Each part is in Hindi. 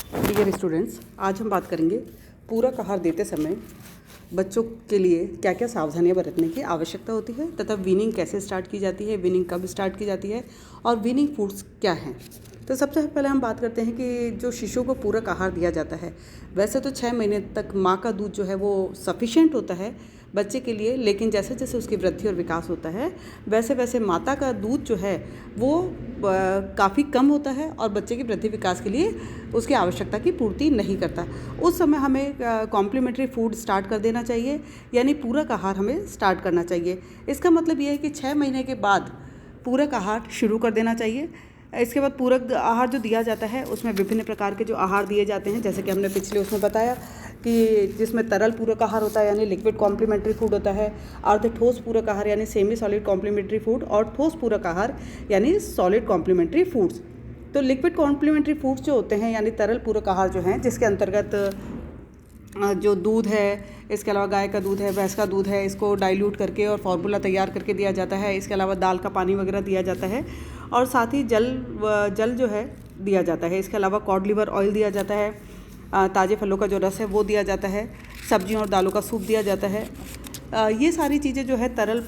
डियर स्टूडेंट्स, आज हम बात करेंगे पूरक आहार देते समय बच्चों के लिए क्या क्या सावधानियां बरतने की आवश्यकता होती है तथा वीनिंग कैसे स्टार्ट की जाती है, वीनिंग कब स्टार्ट की जाती है और वीनिंग फूड्स क्या हैं। तो सबसे पहले हम बात करते हैं कि जो शिशु को पूरक आहार दिया जाता है, वैसे तो 6 महीने तक माँ का दूध जो है वो सफिशिएंट होता है बच्चे के लिए, लेकिन जैसे जैसे उसकी वृद्धि और विकास होता है वैसे वैसे माता का दूध जो है वो काफ़ी कम होता है और बच्चे की वृद्धि विकास के लिए उसकी आवश्यकता की पूर्ति नहीं करता। उस समय हमें कॉम्प्लीमेंट्री फूड स्टार्ट कर देना चाहिए, यानी पूरक आहार हमें स्टार्ट करना चाहिए। इसका मतलब ये है कि 6 महीने के बाद पूरक आहार शुरू कर देना चाहिए। इसके बाद पूरक आहार जो दिया जाता है उसमें विभिन्न प्रकार के जो आहार दिए जाते हैं, जैसे कि हमने पिछले उसमें बताया कि जिसमें तरल पूरक आहार होता है यानी लिक्विड कॉम्प्लीमेंट्री फूड होता है, अर्ध ठोस पूरक आहार यानी सेमी सॉलिड कॉम्प्लीमेंट्री फूड और ठोस पूरक आहार यानी सॉलिड कॉम्प्लीमेंट्री फूड्स। तो लिक्विड कॉम्प्लीमेंट्री फूड्स जो होते हैं यानी तरल पूरक आहार जो हैं, जिसके अंतर्गत जो दूध है, इसके अलावा गाय का दूध है, भैंस का दूध है, इसको डाइल्यूट करके और फार्मूला तैयार करके दिया जाता है। इसके अलावा दाल का पानी वगैरह दिया जाता है और साथ ही जल जो है दिया जाता है। इसके अलावा कॉड लिवर ऑयल दिया जाता है, ताज़े फलों का जो रस है वो दिया जाता है, सब्जियों और दालों का सूप दिया जाता है। ये सारी चीज़ें जो है तरल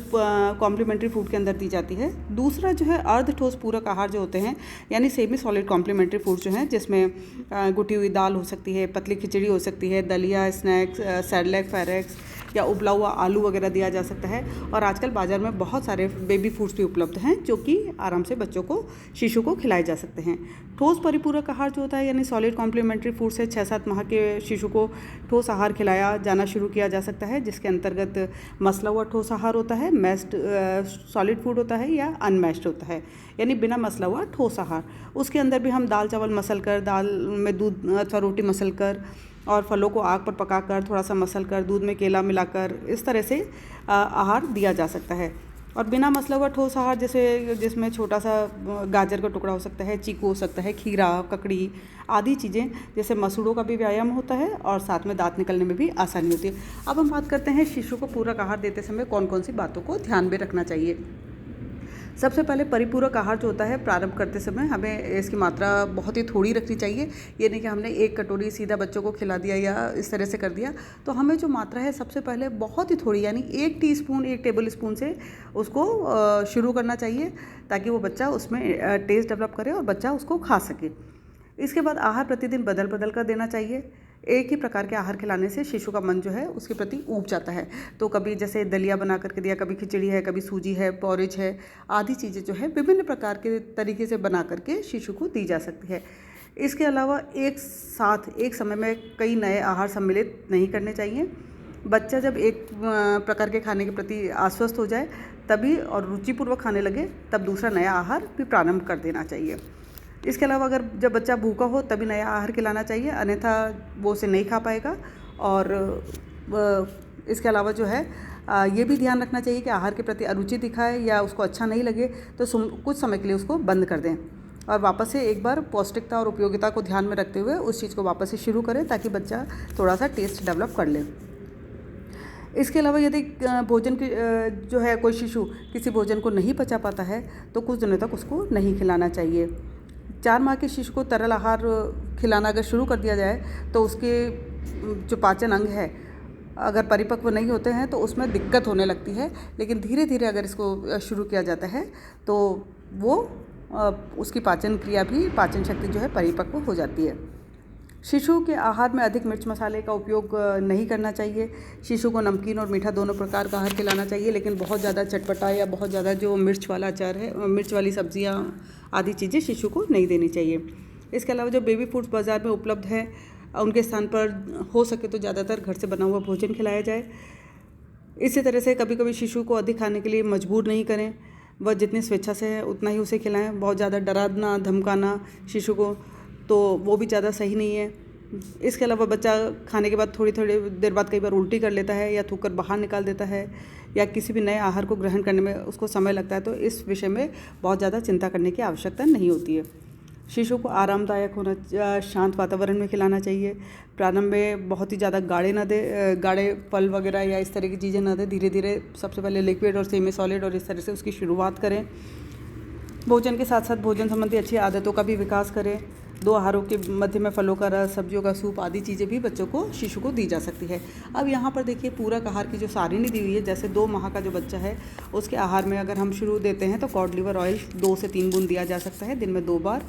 कॉम्प्लीमेंट्री फूड के अंदर दी जाती है। दूसरा जो है अर्ध ठोस पूरक आहार जो होते हैं यानी सेमी सॉलिड कॉम्प्लीमेंट्री फूड जो हैं, जिसमें गुटी हुई दाल हो सकती है, पतली खिचड़ी हो सकती है, दलिया, स्नैक्स, सैरलैक, फेरेक्स या उबला हुआ आलू वगैरह दिया जा सकता है। और आजकल बाज़ार में बहुत सारे बेबी फूड्स भी उपलब्ध हैं जो कि आराम से बच्चों को, शिशु को खिलाए जा सकते हैं। ठोस परिपूरक आहार जो होता है यानी सॉलिड कॉम्प्लीमेंट्री फूड से 6-7 माह के शिशु को ठोस आहार खिलाया जाना शुरू किया जा सकता है, जिसके अंतर्गत मसला हुआ ठोस आहार होता है, मैश्ड सॉलिड फूड होता है या अनमैश्ड होता है यानी बिना मसला हुआ ठोस आहार। उसके अंदर भी हम दाल चावल मसल कर, दाल में दूध अथवा रोटी मसल कर और फलों को आग पर पकाकर थोड़ा सा मसल कर दूध में केला मिलाकर इस तरह से आहार दिया जा सकता है। और बिना मसला हुआ ठोस आहार जैसे जिसमें छोटा सा गाजर का टुकड़ा हो सकता है, चीकू हो सकता है, खीरा, ककड़ी आदि चीज़ें, जैसे मसूड़ों का भी व्यायाम होता है और साथ में दांत निकलने में भी आसानी होती है। अब हम बात करते हैं शिशु को पूरक आहार देते समय कौन कौन सी बातों को ध्यान में रखना चाहिए। सबसे पहले परिपूरक आहार जो होता है प्रारंभ करते समय हमें इसकी मात्रा बहुत ही थोड़ी रखनी चाहिए। ये नहीं कि हमने 1 कटोरी सीधा बच्चों को खिला दिया या इस तरह से कर दिया। तो हमें जो मात्रा है सबसे पहले बहुत ही थोड़ी यानी 1 टीस्पून 1 टेबल स्पून से उसको शुरू करना चाहिए, ताकि वो बच्चा उसमें टेस्ट डेवलप करे और बच्चा उसको खा सके। इसके बाद आहार प्रतिदिन बदल बदल कर देना चाहिए। एक ही प्रकार के आहार खिलाने से शिशु का मन जो है उसके प्रति ऊब जाता है। तो कभी जैसे दलिया बना करके दिया, कभी खिचड़ी है, कभी सूजी है, पॉरेज है, आदि चीज़ें जो है विभिन्न प्रकार के तरीके से बना करके शिशु को दी जा सकती है। इसके अलावा एक साथ एक समय में कई नए आहार सम्मिलित नहीं करने चाहिए। बच्चा जब एक प्रकार के खाने के प्रति आश्वस्त हो जाए तभी और रुचिपूर्वक खाने लगे तब दूसरा नया आहार भी प्रारंभ कर देना चाहिए। इसके अलावा अगर जब बच्चा भूखा हो तभी नया आहार खिलाना चाहिए, अन्यथा वो उसे नहीं खा पाएगा। और इसके अलावा जो है ये भी ध्यान रखना चाहिए कि आहार के प्रति अरुचि दिखाए या उसको अच्छा नहीं लगे तो कुछ समय के लिए उसको बंद कर दें और वापस से एक बार पौष्टिकता और उपयोगिता को ध्यान में रखते हुए उस चीज़ को वापस से शुरू करें, ताकि बच्चा थोड़ा सा टेस्ट डेवलप कर ले। इसके अलावा यदि भोजन की जो है कोई शिशु किसी भोजन को नहीं पचा पाता है तो कुछ दिनों तक उसको नहीं खिलाना चाहिए। 4 माह के शिशु को तरल आहार खिलाना अगर शुरू कर दिया जाए तो उसके जो पाचन अंग है अगर परिपक्व नहीं होते हैं तो उसमें दिक्कत होने लगती है, लेकिन धीरे धीरे अगर इसको शुरू किया जाता है तो वो उसकी पाचन क्रिया भी, पाचन शक्ति जो है परिपक्व हो जाती है। शिशु के आहार में अधिक मिर्च मसाले का उपयोग नहीं करना चाहिए। शिशु को नमकीन और मीठा दोनों प्रकार का आहार खिलाना चाहिए, लेकिन बहुत ज़्यादा चटपटा या बहुत ज़्यादा जो मिर्च वाला अचार है, मिर्च वाली सब्जियां आदि चीज़ें शिशु को नहीं देनी चाहिए। इसके अलावा जो बेबी फूड्स बाज़ार में उपलब्ध हैं उनके स्थान पर हो सके तो ज़्यादातर घर से बना हुआ भोजन खिलाया जाए। इसी तरह से कभी कभी शिशु को अधिक खाने के लिए मजबूर नहीं करें, वह जितनी स्वेच्छा से है उतना ही उसे खिलाएं। बहुत ज़्यादा डराना धमकाना शिशु को तो वो भी ज़्यादा सही नहीं है। इसके अलावा बच्चा खाने के बाद थोड़ी थोड़ी देर बाद कई बार उल्टी कर लेता है या थूक कर बाहर निकाल देता है या किसी भी नए आहार को ग्रहण करने में उसको समय लगता है, तो इस विषय में बहुत ज़्यादा चिंता करने की आवश्यकता नहीं होती है। शिशु को आरामदायक होना, शांत वातावरण में खिलाना चाहिए। प्रारंभ में बहुत ही ज़्यादा गाढ़े ना दे, गाढ़े फल वगैरह या इस तरह की चीज़ें ना दें। धीरे धीरे सबसे पहले लिक्विड और सेमी सॉलिड और इस तरह से उसकी शुरुआत करें। भोजन के साथ साथ भोजन संबंधी अच्छी आदतों का भी विकास करें। 2 आहारों के मध्य में फलों का रस, सब्जियों का सूप आदि चीज़ें भी बच्चों को, शिशु को दी जा सकती है। अब यहाँ पर देखिए पूरक आहार की जो सारिणी दी हुई है, जैसे 2 माह का जो बच्चा है उसके आहार में अगर हम शुरू देते हैं तो कॉड लिवर ऑयल 2 से 3 बूंद दिया जा सकता है दिन में 2 बार,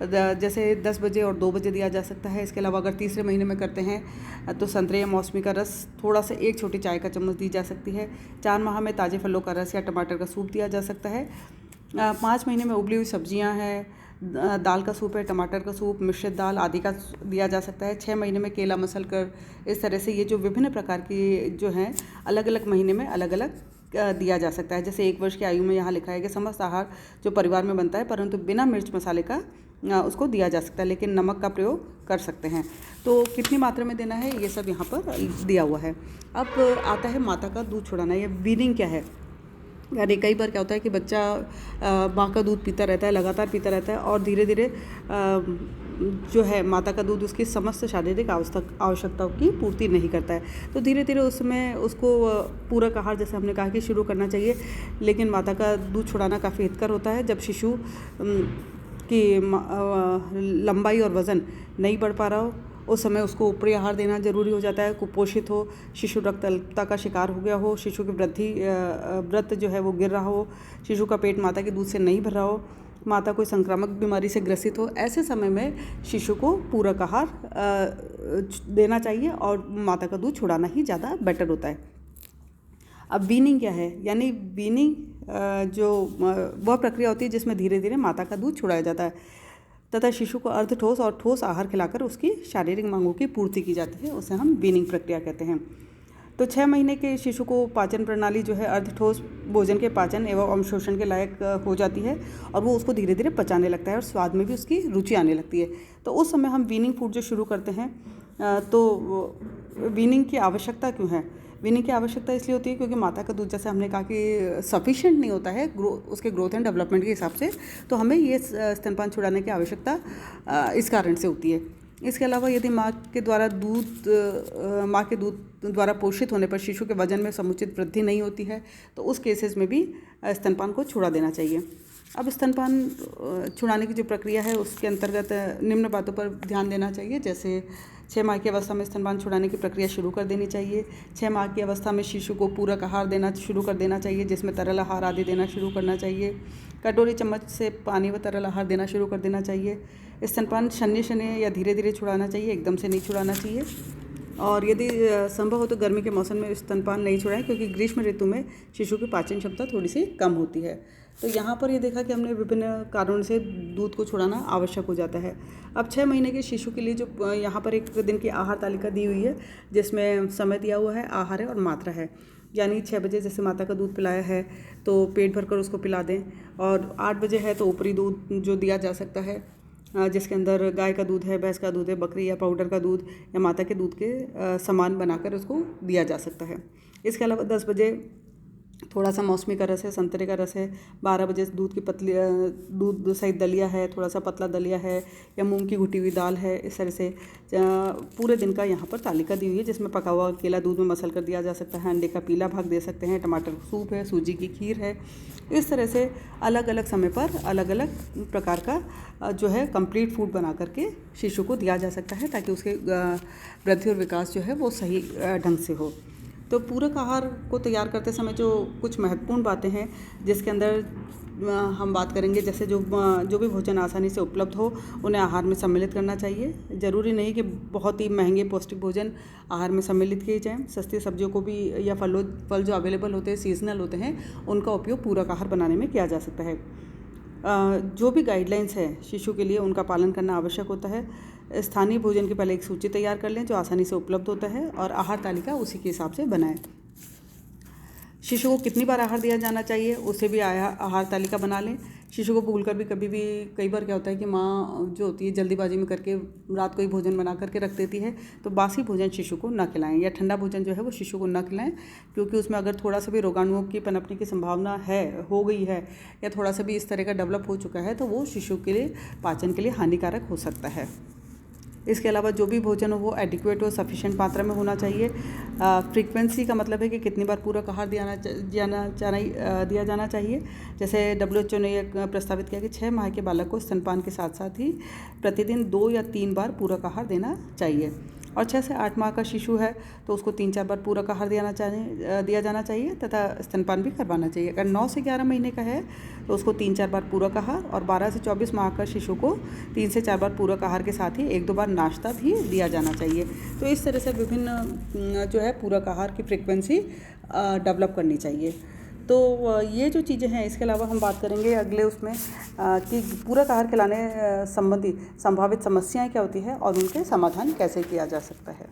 जैसे 10 बजे और 2 बजे दिया जा सकता है। इसके अलावा अगर तीसरे महीने में करते हैं तो संतरे या मौसमी का रस थोड़ा सा 1 छोटी चाय का चम्मच दी जा सकती है। 4 माह में ताज़े फलों का रस या टमाटर का सूप दिया जा सकता है। 5 महीने में उबली हुई सब्जियां हैं, दाल का सूप है, टमाटर का सूप, मिश्रित दाल आदि का दिया जा सकता है। 6 महीने में केला मसल कर, इस तरह से ये जो विभिन्न प्रकार की जो हैं अलग अलग महीने में अलग अलग दिया जा सकता है। जैसे 1 वर्ष की आयु में यहाँ लिखा है कि समस्त आहार जो परिवार में बनता है परंतु बिना मिर्च मसाले का उसको दिया जा सकता है, लेकिन नमक का प्रयोग कर सकते हैं। तो कितनी मात्रा में देना है ये सब यहाँ पर दिया हुआ है। अब आता है माता का दूध छुड़ाना, या वीनिंग क्या है। यानी कई बार क्या होता है कि बच्चा माँ का दूध पीता रहता है, लगातार पीता रहता है और धीरे धीरे जो है माता का दूध उसकी समस्त शारीरिक आवश्यकताओं की पूर्ति नहीं करता है। तो धीरे धीरे उसमें उसको पूरक आहार जैसे हमने कहा कि शुरू करना चाहिए, लेकिन माता का दूध छुड़ाना काफ़ी हितकर होता है। जब शिशु की लंबाई और वज़न नहीं बढ़ पा रहा हो उस समय उसको ऊपरी आहार देना जरूरी हो जाता है। कुपोषित हो, शिशु रक्त अल्पता का शिकार हो गया हो, शिशु की व्रत जो है वो गिर रहा हो, शिशु का पेट माता के दूध से नहीं भर रहा हो, माता कोई संक्रामक बीमारी से ग्रसित हो, ऐसे समय में शिशु को पूरक आहार देना चाहिए और माता का दूध छुड़ाना ही ज़्यादा बेटर होता है। अब वीनिंग क्या है, यानी वीनिंग जो वह प्रक्रिया होती है जिसमें धीरे धीरे माता का दूध छुड़ाया जाता है तथा शिशु को अर्ध ठोस और ठोस आहार खिलाकर उसकी शारीरिक मांगों की पूर्ति की जाती है, उसे हम वीनिंग प्रक्रिया कहते हैं। तो 6 महीने के शिशु को पाचन प्रणाली जो है अर्ध ठोस भोजन के पाचन एवं अवशोषण के लायक हो जाती है और वो उसको धीरे धीरे पचाने लगता है और स्वाद में भी उसकी रुचि आने लगती है। तो उस समय हम वीनिंग फूड जो शुरू करते हैं, तो वीनिंग की आवश्यकता क्यों है? वीनिंग की आवश्यकता इसलिए होती है क्योंकि माता का दूध जैसे हमने कहा कि सफिशिएंट नहीं होता है उसके ग्रोथ एंड डेवलपमेंट के हिसाब से, तो हमें ये स्तनपान छुड़ाने की आवश्यकता इस कारण से होती है। इसके अलावा यदि माँ के दूध द्वारा पोषित होने पर शिशु के वजन में समुचित वृद्धि नहीं होती है तो उस केसेस में भी स्तनपान को छुड़ा देना चाहिए। अब स्तनपान छुड़ाने की जो प्रक्रिया है उसके अंतर्गत निम्न बातों पर ध्यान देना चाहिए। जैसे 6 माह की अवस्था में स्तनपान छुड़ाने की प्रक्रिया शुरू कर देनी चाहिए। 6 माह की अवस्था में शिशु को पूरक आहार देना शुरू कर देना चाहिए, जिसमें तरल आहार आदि देना शुरू करना चाहिए। कटोरी चम्मच से पानी व तरल आहार देना शुरू कर देना चाहिए। स्तनपान शन्य शन्य या धीरे धीरे छुड़ाना चाहिए, एकदम से नहीं छुड़ाना चाहिए। और यदि संभव हो तो गर्मी के मौसम में स्तनपान नहीं छुड़ाएं, क्योंकि ग्रीष्म ऋतु में शिशु की पाचन क्षमता थोड़ी सी कम होती है। तो यहाँ पर ये देखा कि हमने विभिन्न कारणों से दूध को छुड़ाना आवश्यक हो जाता है। अब 6 महीने के शिशु के लिए जो यहाँ पर एक दिन की आहार तालिका दी हुई है, जिसमें समय दिया हुआ है, आहार है और मात्रा है। यानी 6 बजे जैसे माता का दूध पिलाया है तो पेट भरकर उसको पिला दें, और 8 बजे है तो ऊपरी दूध जो दिया जा सकता है, जिसके अंदर गाय का दूध है, भैंस का दूध है, बकरी या पाउडर का दूध या माता के दूध के समान बनाकर उसको दिया जा सकता है। इसके अलावा 10 बजे थोड़ा सा मौसमी का रस है, संतरे का रस है। 12 बजे दूध सहित दलिया है, थोड़ा सा पतला दलिया है या मूंग की घुटी हुई दाल है। इस तरह से पूरे दिन का यहाँ पर तालिका दी हुई है, जिसमें पका हुआ केला दूध में मसल कर दिया जा सकता है, अंडे का पीला भाग दे सकते हैं, टमाटर सूप है, सूजी की खीर है। इस तरह से अलग अलग समय पर अलग अलग प्रकार का जो है कंप्लीट फूड बना करके शिशु को दिया जा सकता है, ताकि उसके वृद्धि और विकास जो है वो सही ढंग से हो। तो पूरक आहार को तैयार करते समय जो कुछ महत्वपूर्ण बातें हैं जिसके अंदर हम बात करेंगे, जैसे जो भी भोजन आसानी से उपलब्ध हो उन्हें आहार में सम्मिलित करना चाहिए। ज़रूरी नहीं कि बहुत ही महंगे पौष्टिक भोजन आहार में सम्मिलित किए जाएं। सस्ती सब्जियों को भी या फल जो अवेलेबल होते हैं, सीजनल होते हैं, उनका उपयोग पूरक आहार बनाने में किया जा सकता है। जो भी गाइडलाइंस है शिशु के लिए उनका पालन करना आवश्यक होता है। स्थानीय भोजन की पहले एक सूची तैयार कर लें जो आसानी से उपलब्ध होता है, और आहार तालिका उसी के हिसाब से बनाएं। शिशु को कितनी बार आहार दिया जाना चाहिए उसे भी आहार तालिका बना लें। शिशु को भूलकर भी कई बार क्या होता है कि माँ जो होती है जल्दीबाजी में करके रात को ही भोजन बना करके रख देती है, तो बासी भोजन शिशु को न खिलाएं, या ठंडा भोजन जो है वो शिशु को न खिलाएं, क्योंकि उसमें अगर थोड़ा सा भी रोगाणुओं की पनपने की संभावना हो गई है या थोड़ा सा भी इस तरह का डेवलप हो चुका है तो वो शिशु के लिए पाचन के लिए हानिकारक हो सकता है। इसके अलावा जो भी भोजन हो वो एडिक्वेट हो, सफिशिएंट मात्रा में होना चाहिए। फ्रीक्वेंसी का मतलब है कि कितनी बार पूरक आहार दिया जाना चाहिए। जैसे WHO ने ये प्रस्तावित किया कि 6 माह के बालक को स्तनपान के साथ साथ ही प्रतिदिन 2 या 3 बार पूरक आहार देना चाहिए। और 6 से 8 माह का शिशु है तो उसको 3-4 बार पूरक आहार दिया जाना चाहिए तथा स्तनपान भी करवाना चाहिए। अगर 9 से 11 महीने का है तो उसको 3-4 बार पूरक आहार, और 12 से 24 माह का शिशु को 3 से 4 बार पूरक आहार के साथ ही 1-2 बार नाश्ता भी दिया जाना चाहिए। तो इस तरह से विभिन्न जो है पूरक आहार की फ्रिक्वेंसी डेवलप करनी चाहिए। तो ये जो चीज़ें हैं, इसके अलावा हम बात करेंगे अगले उसमें कि पूरक आहार खिलाने संबंधी संभावित समस्याएं क्या होती है और उनके समाधान कैसे किया जा सकता है।